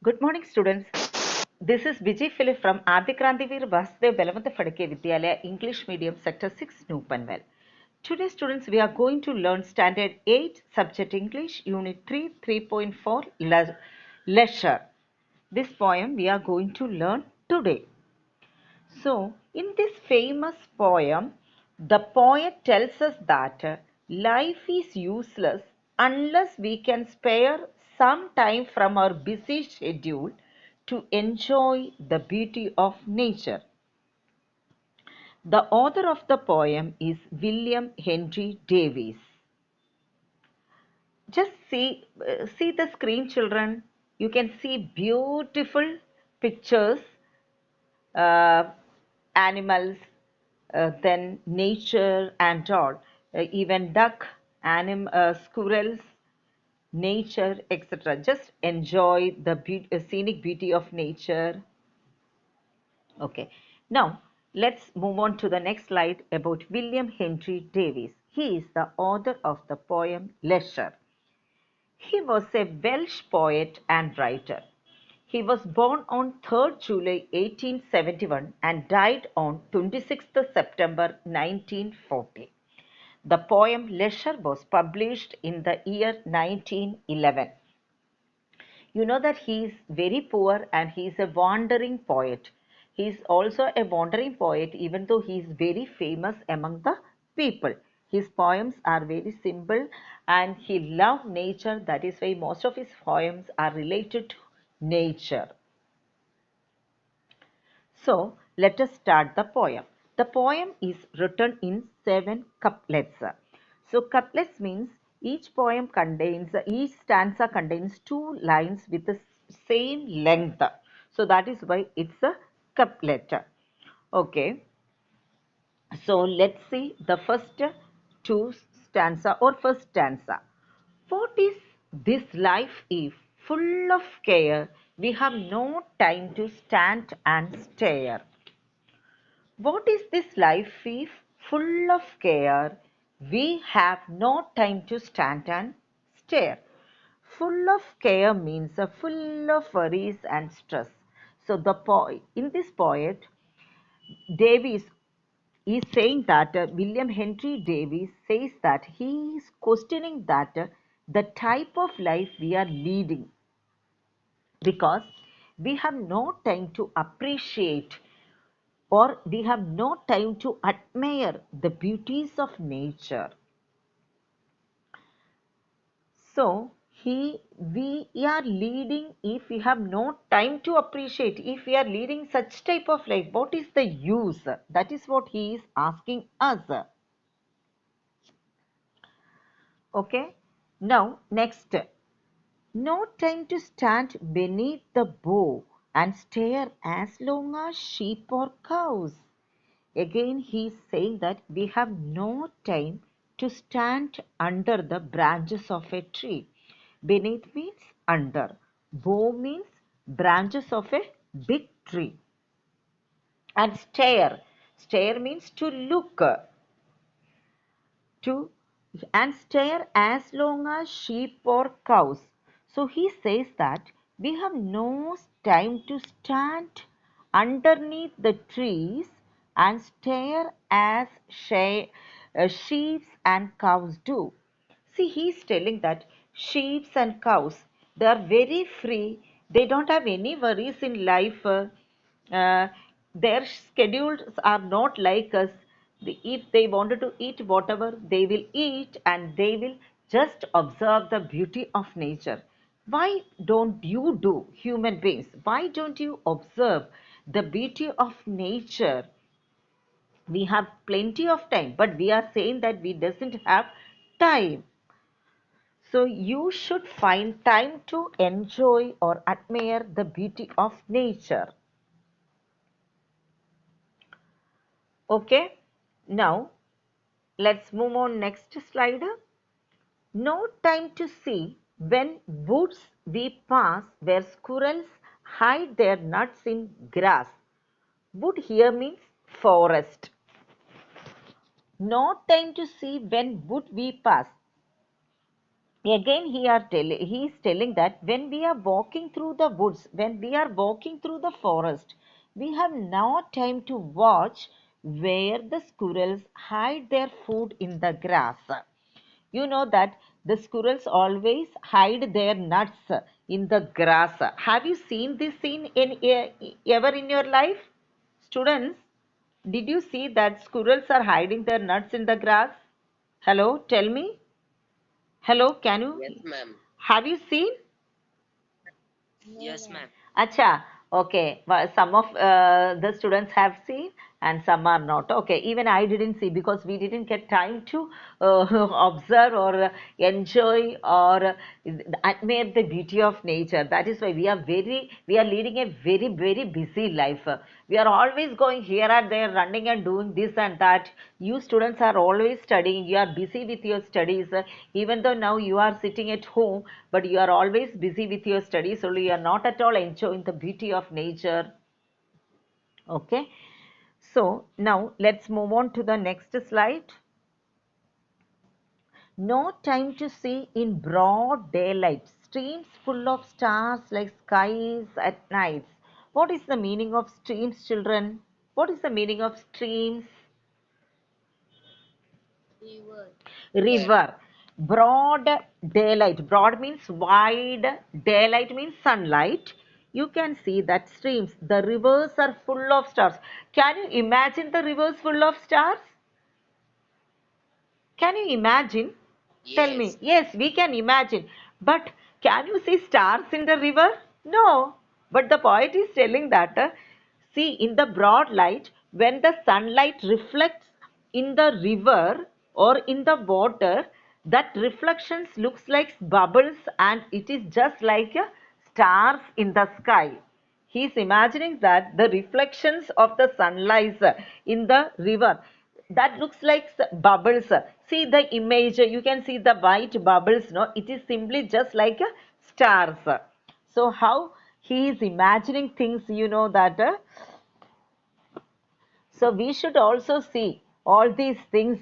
Good morning, students. This is Vijay Philip from Adikrantivir Vasudev Belamantha Phadke Vidyalaya English Medium Sector 6, Noopanwell. Today, students, we are going to learn Standard 8, Subject English, Unit 3, 3.4, Leisure. This poem we are going to learn today. So, in this famous poem, the poet tells us that life is useless unless we can spare some time from our busy schedule to enjoy the beauty of nature. The author of the poem is William Henry Davies. Just see the screen, children. You can see beautiful pictures, uh, animals, then nature and all, even duck, squirrels, nature, etc. Just enjoy the scenic beauty of nature. Okay, now let's move on to the next slide about William Henry Davies. He is the author of the poem Leisure. He was a Welsh poet and writer. He was born on 3rd July 1871 and died on 26th September 1940. The poem Leisure was published in the year 1911. You know that he is very poor and he is a wandering poet. He is also a wandering poet even though he is very famous among the people. His poems are very simple and he loved nature. That is why most of his poems are related to nature. So let us start the poem. The poem is written in 7 couplets. So couplets means each stanza contains 2 lines with the same length. So that is why it's a couplet. Okay. So let's see the first stanza. What is this life if full of care we have no time to stand and stare? What is this life if full of care we have no time to stand and stare? Full of care means full of worries and stress. So in this poet, Davies is saying that William Henry Davies says that he is questioning that the type of life we are leading because we have no time to appreciate or we have no time to admire the beauties of nature. So we are leading, if we have no time to appreciate, if we are leading such type of life, what is the use? That is what he is asking us. Okay. Now next, no time to stand beneath the bough and stare as long as sheep or cows. Again, he is saying that we have no time to stand under the branches of a tree. Beneath means under. Bough means branches of a big tree. And stare. Stare means to look. To and stare as long as sheep or cows. So he says that we have no time to stand underneath the trees and stare as sheep and cows do. See, he's telling that sheep and cows, they are very free. They don't have any worries in life. Uh, their schedules are not like us. If they wanted to eat whatever, they will eat and they will just observe the beauty of nature. Why don't you do, human beings? Why don't you observe the beauty of nature? We have plenty of time, but we are saying that we doesn't have time. So you should find time to enjoy or admire the beauty of nature. Okay, now let's move on next slide. No time to see when woods we pass where squirrels hide their nuts in grass. Wood here means forest. No time to see when wood we pass. Again he is telling that when we are walking through the woods, when we are walking through the forest, we have no time to watch where the squirrels hide their food in the grass. You know that the squirrels always hide their nuts in the grass. Have you seen this scene ever in your life, students? Did you see that squirrels are hiding their nuts in the grass? Hello, tell me. Hello, can you? Yes, ma'am. Have you seen? Yes, ma'am. Acha, okay. Well, some of the students have seen and some are not. Okay, even I didn't see because we didn't get time to observe or enjoy or admire the beauty of nature. That is why we are leading a very busy life. We are always going here and there, running and doing this and that. You students are always studying. You are busy with your studies. Even though now you are sitting at home, but you are always busy with your studies. So you are not at all enjoying the beauty of nature. Okay. So now let's move on to the next slide. No time to see in broad daylight, streams full of stars like skies at nights. What is the meaning of streams, children? What is the meaning of streams? River. River. River. Broad daylight. Broad means wide, daylight means sunlight. You can see that streams, the rivers are full of stars. Can you imagine the rivers full of stars? Can you imagine? Tell me. Yes. Yes, we can imagine. But can you see stars in the river? No. But the poet is telling that, see, in the broad light, when the sunlight reflects in the river or in the water, that reflections looks like bubbles and it is just like stars in the sky. He is imagining that the reflections of the sunlight in the river, that looks like bubbles. See the image, you can see the white bubbles, no, it is simply just like stars. So how he is imagining things, you know that so we should also see all these things.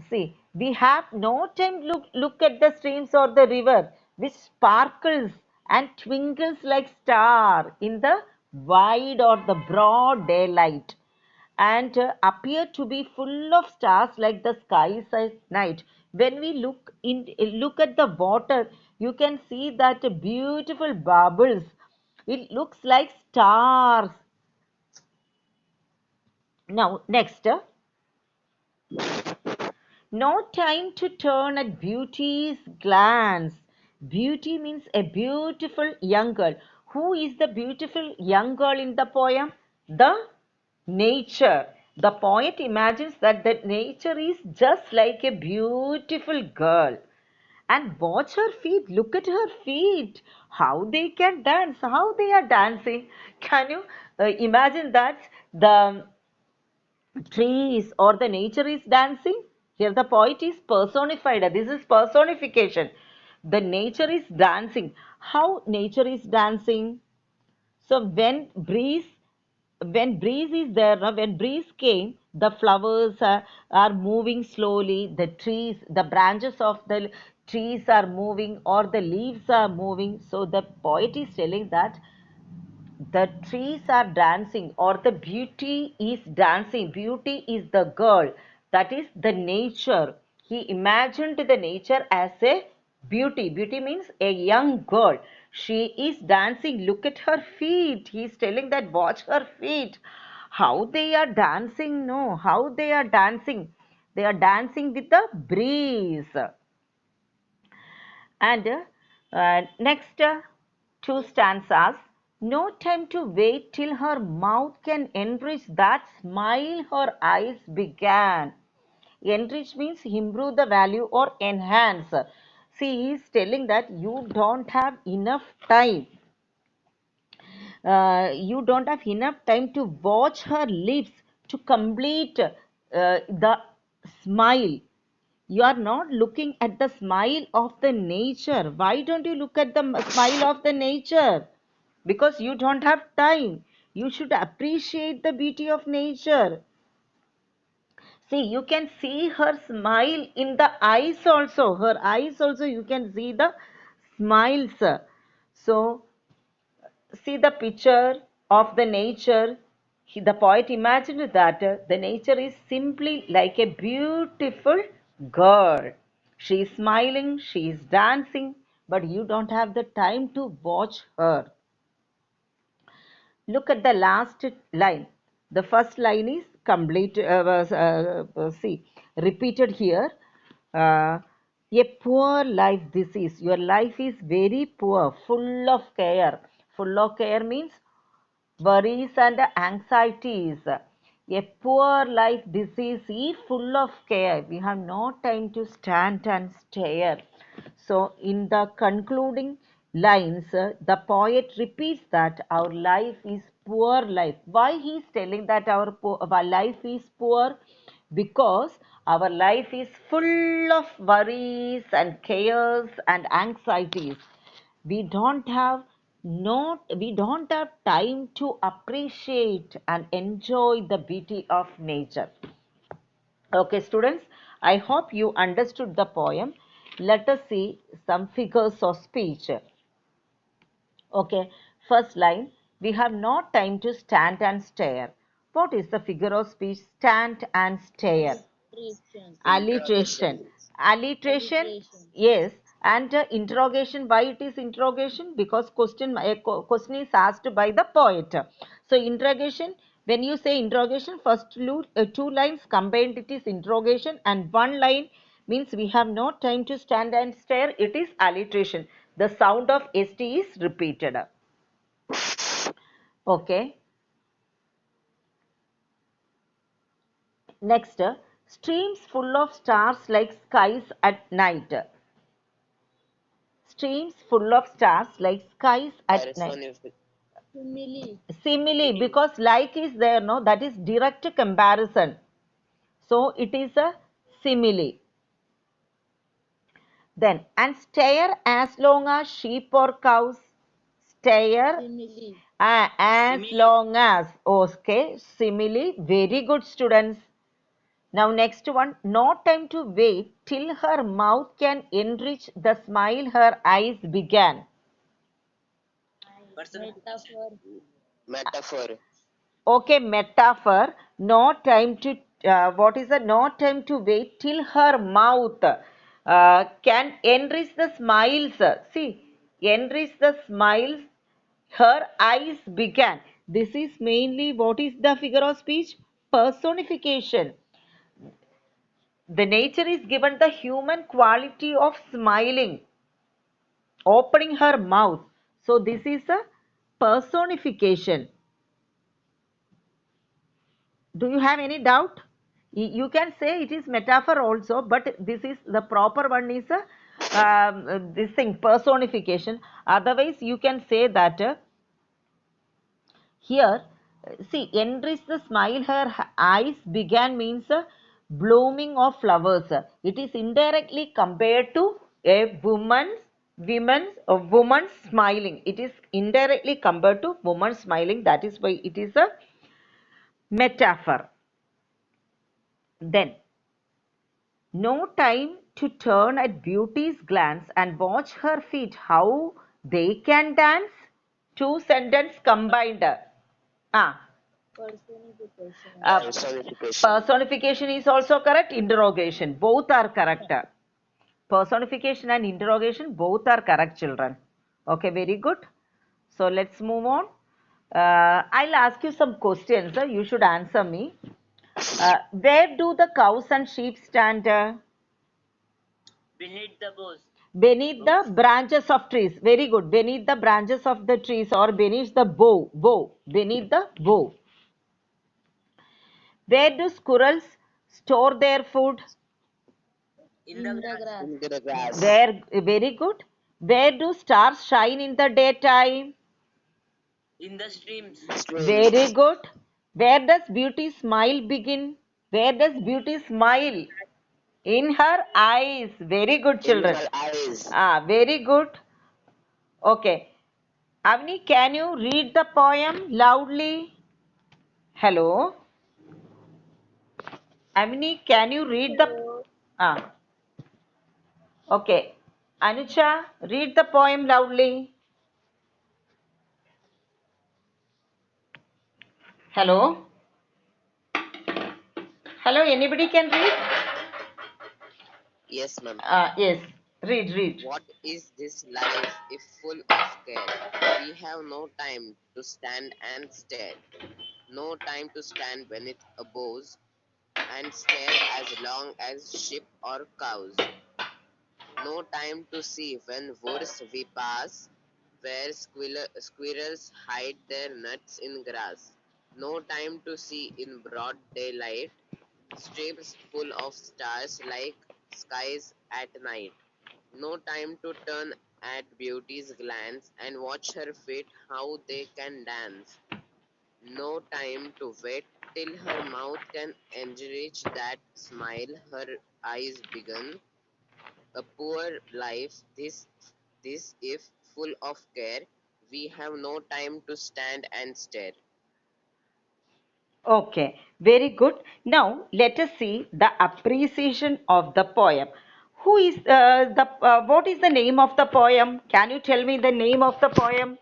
See, we have no time to look at the streams or the river which sparkles and twinkles like star in the wide or the broad daylight and appear to be full of stars like the skies at night. When we look at the water, you can see that beautiful bubbles. It looks like stars. Now, next. No time to turn at beauty's glance. Beauty means a beautiful young girl. Who is the beautiful young girl in the poem? The nature. The poet imagines that the nature is just like a beautiful girl. And watch her feet. Look at her feet. How they can dance. How they are dancing. Can you imagine that? The trees or the nature is dancing. Here the poet is personified. This is personification. The nature is dancing. How nature is dancing? So when breeze is there, no, when breeze came, the flowers are moving slowly. The trees, the branches of the trees are moving or the leaves are moving. So the poet is telling that the trees are dancing or the beauty is dancing. Beauty is the girl, that is the nature. He imagined the nature as a beauty means a young girl. She is dancing. Look at her feet. He is telling that watch her feet, how they are dancing. No, how they are dancing, they are dancing with the breeze. And next two stanzas. No time to wait till her mouth can enrich that smile her eyes began. Enrich means improve the value or enhance. See, he is telling that you don't have enough time. You don't have enough time to watch her lips to complete the smile. You are not looking at the smile of the nature. Why don't you look at the smile of the nature? Because you don't have time. You should appreciate the beauty of nature. See, you can see her smile in the eyes also. Her eyes also, you can see the smiles. So, see the picture of the nature. The poet imagined that the nature is simply like a beautiful girl. She is smiling, she is dancing, but you don't have the time to watch her. Look at the last line. The first line is complete, see, repeated here. Uh, a poor life this is. Your life is very poor, full of care. Full of care means worries and anxieties. A poor life disease is full of care. We have no time to stand and stare. So, in the concluding lines, the poet repeats that our life is poor life. Why he is telling that our life is poor? Because our life is full of worries and cares and anxieties. We don't have time to appreciate and enjoy the beauty of nature. Okay, students, I hope you understood the poem. Let us see some figures of speech. Okay, first line, we have no time to stand and stare. What is the figure of speech? Stand and stare. Alliteration. Alliteration. Alliteration, Alliteration. yes. And interrogation, why it is interrogation? Because question is asked by the poet. So interrogation, when you say interrogation, first two lines combined, it is interrogation, and one line means we have no time to stand and stare, it is alliteration. The sound of st is repeated. Okay. Next, streams full of stars like skies at night. Streams full of stars like skies at night. Simile. Simile, because like is there, no, that is direct comparison. So it is a simile. Then, and stare as long as sheep or cows. Stare Simile. as long as. Okay, simile. Very good, students. Now, next one. No time to wait till her mouth can enrich the smile her eyes began. Metaphor. Metaphor. Okay, metaphor. No time to what is the no time to wait till her mouth can enrich the smiles. See, enrich the smiles her eyes began. This is mainly what is the figure of speech? Personification. The nature is given the human quality of smiling, opening her mouth. So this is a personification. Do you have any doubt? You can say it is metaphor also, but this is the proper one is a this thing personification. Otherwise, you can say that here, see, enrich the smile her eyes began means blooming of flowers. It is indirectly compared to a woman smiling. It is indirectly compared to woman smiling. That is why it is a metaphor. Then, no time to turn at beauty's glance and watch her feet how they can dance. Two sentence combined. Ah, Personification. uh, Personification. personification is also correct. Interrogation, both are correct. Personification and interrogation, both are correct, children. Okay, very good. So let's move on. I'll ask you some questions. You should answer me. Where do the cows and sheep stand? Beneath the branches of trees. Very good. Beneath the branches of the trees or beneath the bow. Bow. Beneath the bow. Where do squirrels store their food? In the grass. In the grass. Where, very good. Where do stars shine in the daytime? Very Streams. good. Where does beauty smile begin? Where does beauty smile? In her eyes. Very good, In children. her eyes. Ah, very good. Okay. Avni, can you read the poem loudly? Hello. Amini, can you read the Hello. ah okay. Anucha, read the poem loudly. Hello? Hello, anybody can read? Yes, ma'am. Yes, read. What is this life if full of care? We have no time to stand and stare, no time to stand beneath a boughs and stare as long as sheep or cows. No time to see when woods we pass, where squirrels hide their nuts in grass. No time to see in broad daylight, strips full of stars like skies at night. No time to turn at beauty's glance and watch her feet how they can dance. No time to wait till her mouth can enrich that smile her eyes begin. A poor life, this if full of care, we have no time to stand and stare. Okay, very good. Now let us see the appreciation of the poem. Who is the what is the name of the poem? Can you tell me the name of the poem?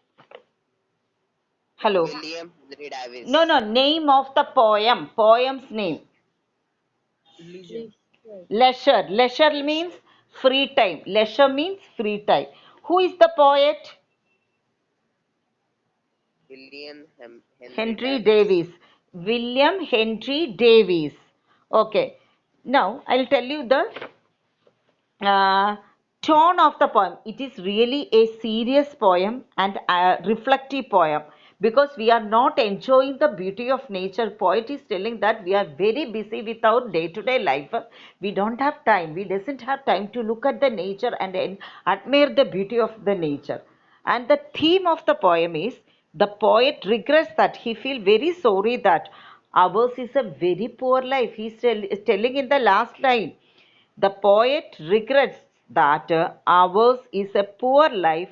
Hello. William Henry No, Davies. no, name of the poem. Poem's name. Leisure. Leisure. Leisure means Leisure. free time. Leisure means free time. Who is the poet? Henry Henry Davies. Davies. William Henry Davies. Okay. Now I'll tell you the uh, tone of the poem. It is really a serious poem and a reflective poem because we are not enjoying the beauty of nature. Poet is telling that we are very busy with our day-to-day life. We don't have time. We doesn't have time to look at the nature and admire the beauty of the nature. And the theme of the poem is the poet regrets that he feel very sorry that ours is a very poor life. Is telling in the last line the poet regrets that ours is a poor life.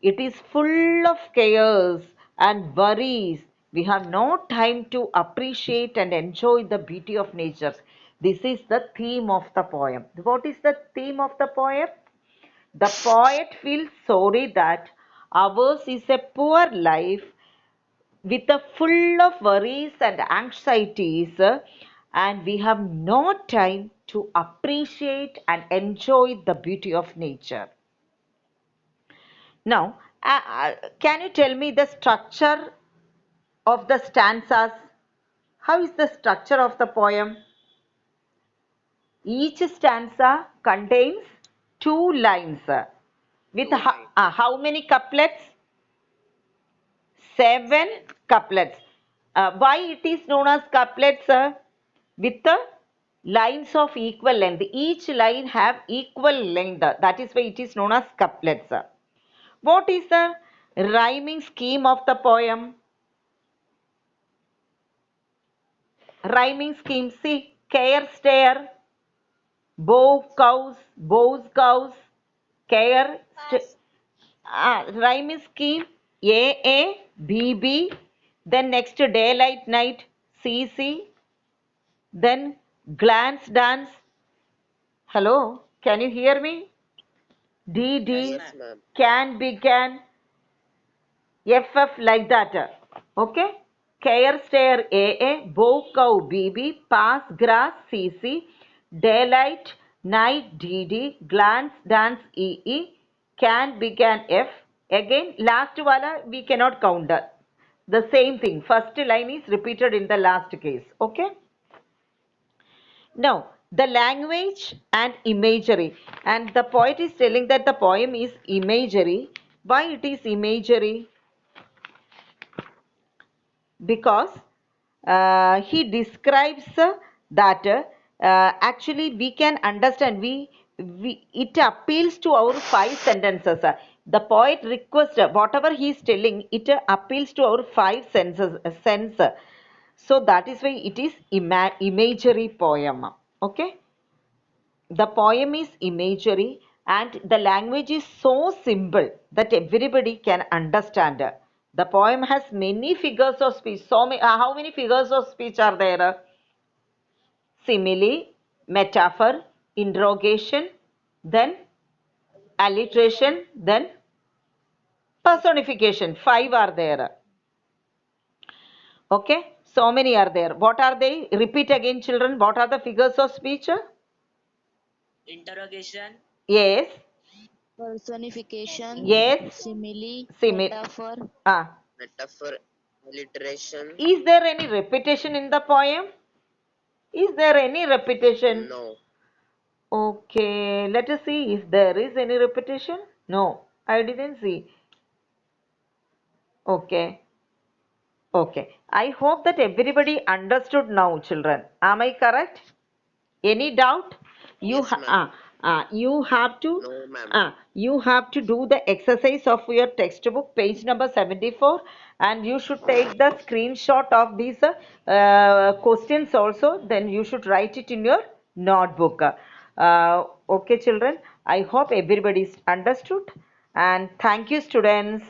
It is full of chaos and worries. We have no time to appreciate and enjoy the beauty of nature. This is the theme of the poem. What is the theme of the poem? The poet feels sorry that ours is a poor life with a full of worries and anxieties, and we have no time to appreciate and enjoy the beauty of nature. Now, can you tell me the structure of the stanzas? How is the structure of the poem? Each stanza contains two lines with Two lines. how many couplets? Seven Seven. couplets. Why it is known as couplets? With the lines of equal length. Each line have equal length. That is why it is known as couplets. What is the rhyming scheme of the poem? Rhyming scheme. See, care, stare, bows, cows, care, Pass. rhyming scheme A, then next daylight, night, C, then glance, dance. Hello, can you hear me? Yes, D, ma'am. Yes, ma'am. can, began, FF like that. Okay? Care, stare, bow, cow, pass, grass, CC, daylight, night, glance, dance, can, began, F. Again, last wala we cannot count. The same thing. First line is repeated in the last case. Okay? Now, the language and imagery. And the poet is telling that the poem is imagery. Why it is imagery? Because he describes that actually we can understand we it appeals to our five sentences. The poet requests whatever he is telling it appeals to our five senses sense. So that is why it is imagery poem. Okay, the poem is imagery and the language is so simple that everybody can understand. The poem has many figures of speech. How many figures of speech are there? simile, metaphor, interrogation, then alliteration, then personification. Five are there. Okay, so many are there. What are they? Repeat again, children. What are the figures of speech? Interrogation, Yes, Personification, yes, simile, simile. metaphor. Ah, metaphor, alliteration. is there any repetition in the poem? Is there any repetition? No. Okay, let us see if there is any repetition. No, I didn't see. Okay, okay. I hope that everybody understood now, children. Am I correct? Any doubt? You Yes, ha- ma'am. ah, you have to No, ma'am. you have to do the exercise of your textbook, page number 74, and you should take the screenshot of these questions also. Then you should write it in your notebook. Okay, children. I hope everybody understood. And thank you, students.